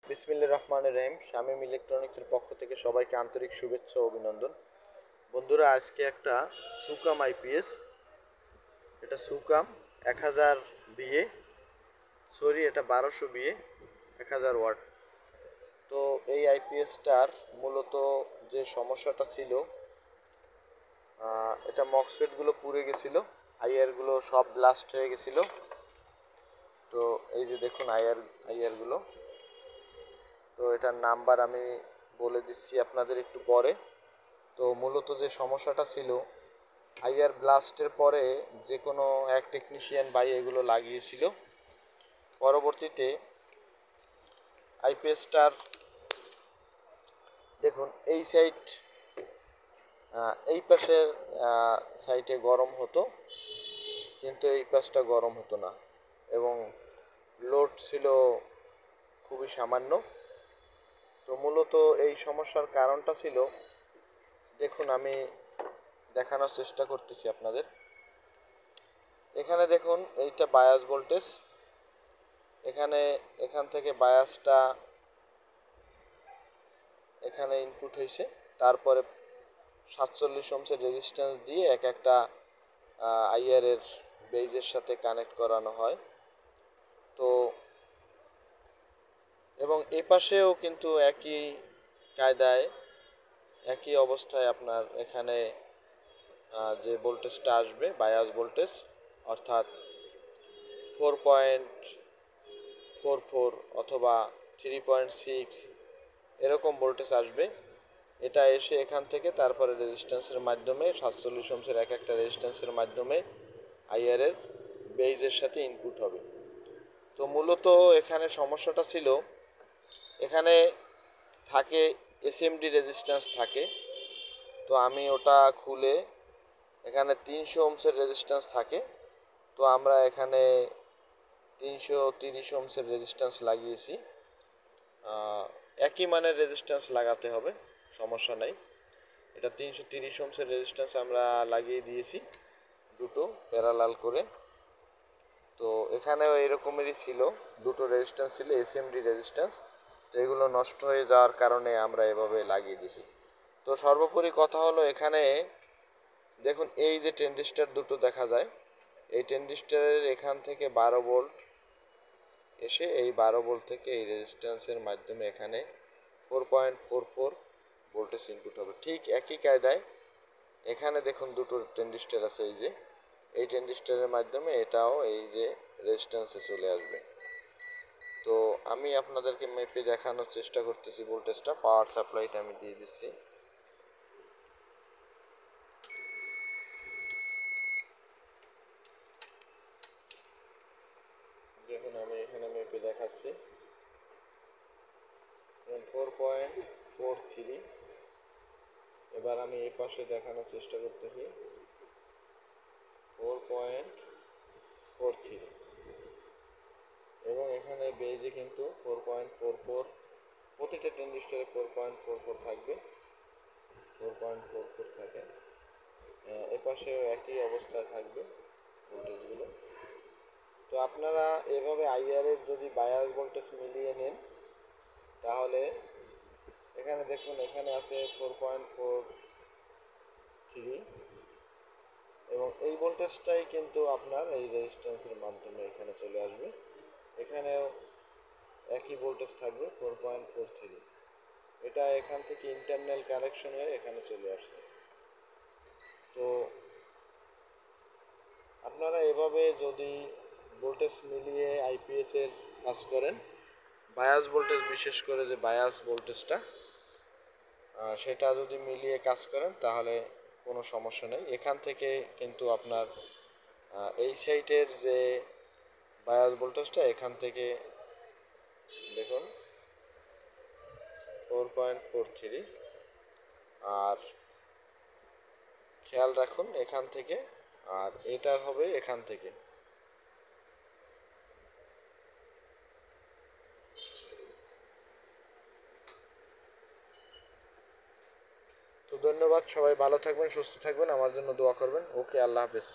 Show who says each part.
Speaker 1: বিসমিল্লাহির রহমানির রহিম। শামীম ইলেকট্রনিক্সের পক্ষ থেকে সবাইকে আন্তরিক শুভেচ্ছা ও অভিনন্দন। বন্ধুরা, আজকে একটা সুকাম আইপিএস, এটা সুকাম 1000 বিএ, সরি এটা 1200 বিএ, 1000 ওয়াট। তো এই আইপিএসটার মূলত যে সমস্যাটা ছিল, এটা মক্সফেটগুলো পুড়ে গেছিলো, আইআরগুলো সব ব্লাস্ট হয়ে গেছিলো। তো এই যে দেখুন আইআরগুলো, তো এটার নাম্বার আমি বলে দিচ্ছি আপনাদের একটু পরে। তো মূলত যে সমস্যাটা ছিল, আইআর ব্লাস্টের পরে যে কোনো এক টেকনিশিয়ান ভাই এগুলো লাগিয়েছিল। পরবর্তীতে আইপিএসটার দেখুন এই সাইড, এই পাশের সাইডে গরম হতো, কিন্তু এই পাশটা গরম হতো না এবং লোড ছিল খুবই সামান্য। তো মূলত এই সমস্যার কারণটা ছিল, দেখুন আমি দেখানোর চেষ্টা করতেছি আপনাদের। এখানে দেখুন এইটা বায়াস ভোল্টেজ, এখান থেকে বায়াসটা এখানে ইনপুট হয়েছে, তারপরে 47 ওহমের রেজিস্ট্যান্স দিয়ে এক একটা আইআর এর বেজের সাথে কানেক্ট করানো হয়। তো এবং এ পাশেও কিন্তু একই কায়দায় একই অবস্থায় আপনার এখানে যে ভোল্টেজটা আসবে বায়াস ভোল্টেজ, অর্থাৎ 4.44 অথবা 3.6 এরকম ভোল্টেজ আসবে। এটা এসে এখান থেকে তারপরে রেজিস্ট্যান্সের মাধ্যমে 47 ওহমের এক একটা রেজিস্ট্যান্সের মাধ্যমে আইআর এর বেজের সাথে ইনপুট হবে। তো মূলত এখানে সমস্যাটা ছিল, এখানে থাকে এসএমডি রেজিস্ট্যান্স থাকে। তো আমি ওটা খুলে, এখানে 300 ওহমের রেজিস্ট্যান্স থাকে, তো আমরা এখানে 330 ওহমের রেজিস্ট্যান্স লাগিয়েছি। একই মানের রেজিস্ট্যান্স লাগাতে হবে, সমস্যা নাই। এটা 330 ওহমের রেজিস্ট্যান্স আমরা লাগিয়ে দিয়েছি দুটো প্যারালাল করে। তো এখানেও এরকমেরই ছিল, দুটো রেজিস্ট্যান্স ছিল এসএমডি রেজিস্ট্যান্স। তো এগুলো নষ্ট হয়ে যাওয়ার কারণে আমরা এভাবে লাগিয়ে দিয়েছি। তো সর্বোপরি কথা হলো, এখানে দেখুন এই যে ট্রানজিস্টর দুটো দেখা যায়, এই ট্রানজিস্টরের এখান থেকে 12 ভোল্ট এসে এই 12 ভোল্ট থেকে এই রেজিস্ট্যান্সের মাধ্যমে এখানে 4.44 ভোল্টেজ ইনপুট হবে। ঠিক একই কায়দায় এখানে দেখুন দুটো ট্রানজিস্টর আছে, এই যে এই ট্রানজিস্টরের মাধ্যমে এটাও এই যে রেজিস্ট্যান্সে চলে আসবে। তো আমি আপনাদেরকে মেপে দেখানোর চেষ্টা করতেছি ভোল্টেজটা। পাওয়ার সাপ্লাইটা আমি দিয়ে দিচ্ছি। দেখুন আমি এখানে মেপে দেখাচ্ছি 4.43। এবার আমি এই পাশে দেখানোর চেষ্টা করতেছি 4.43, এবং এখানে বেজে কিন্তু 4.44, প্রতিটা ট্রানজিস্টরে 4.44 থাকবে, 4.44 থাকে। এপাশেও একই অবস্থায় থাকবে ভোল্টেজগুলো। তো আপনারা এভাবে আইআর এর যদি বায়াস ভোল্টেজ মিলিয়ে নেন, তাহলে এখানে দেখুন এখানে আছে 4.43, এবং এই ভোল্টেজটাই কিন্তু আপনার এই রেজিস্ট্যান্সের মাধ্যমে এখানে চলে আসবে। এখানেও একই ভোল্টেজ থাকবে 4.43। এটা এখান থেকে ইন্টারনাল কানেকশন হয়ে এখানে চলে আসছে। তো আপনারা এভাবে যদি ভোল্টেজ মিলিয়ে আইপিএস এর কাজ করেন, বায়াস ভোল্টেজ, বিশেষ করে যে বায়াস ভোল্টেজটা, সেটা যদি মিলিয়ে কাজ করেন তাহলে কোনো সমস্যা নেই। এখান থেকে কিন্তু আপনার এই সাইটের যে বায়াস ভোল্টেজটা, এখান থেকে দেখুন 4.43, আর খেয়াল রাখুন এখান থেকে, আর এটা হবে এখান থেকে। তো ধন্যবাদ, সবাই ভালো থাকবেন, সুস্থ থাকবেন, আমার জন্য দোয়া করবেন। ওকে, আল্লাহ হাফেজ।